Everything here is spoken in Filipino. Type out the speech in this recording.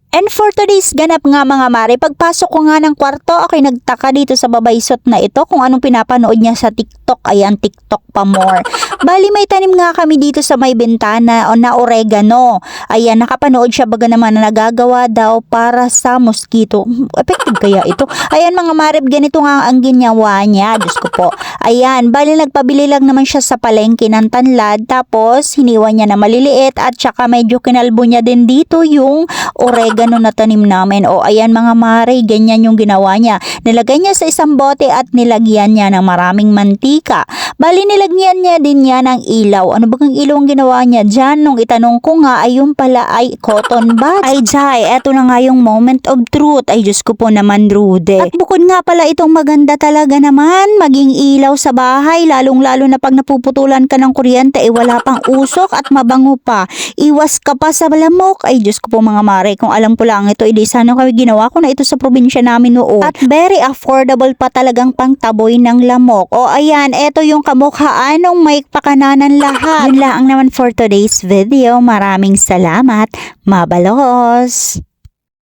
And for today's ganap nga mga mare, pagpasok ko nga ng kwarto, ako'y nagtaka dito sa babaysot na ito kung anong pinapanood niya sa TikTok. Ayan, TikTok pa more. Bali may tanim nga kami dito sa may bintana o na oregano. Ayan, nakapanood siya baga naman na nagagawa daw para sa mosquito. Effective kaya ito? Ayan mga mare, ganito nga ang ginawa niya. Diyos ko po. Ayan, bali nagpabili lang naman siya sa palengke ng tanlad. Tapos hiniwa niya na maliliit at saka medyo kinalbo niya din dito yung oregano na tanim namin. O ayan mga mare, ganyan yung ginawa niya. Nilagay niya sa isang bote at nilagyan niya ng maraming mantika. Bali nilagyan niya din niya ng ilaw. Ano ba kang ilaw ang ginawa niya dyan? Nung itanong ko nga ay yung pala ay cotton buds. Ay Jai, eto na nga yung moment of truth. Ay Diyos ko po naman, Rude. At bukod nga pala itong maganda talaga naman maging ilaw sa bahay, lalong lalo na pag napuputulan ka ng kuryente ay wala pang usok at mabango pa. Iwas ka pa sa lamok. Ay Diyos ko po mga mare, kung alam ko lang ito, edi sana kami ginawa ko na ito sa probinsya namin noon. At very affordable pa talagang pangtaboy ng lamok. O ayan, eto yung kamukhaan ng may pakananan lahat. Yun lang naman for today's video. Maraming salamat. Mabalos!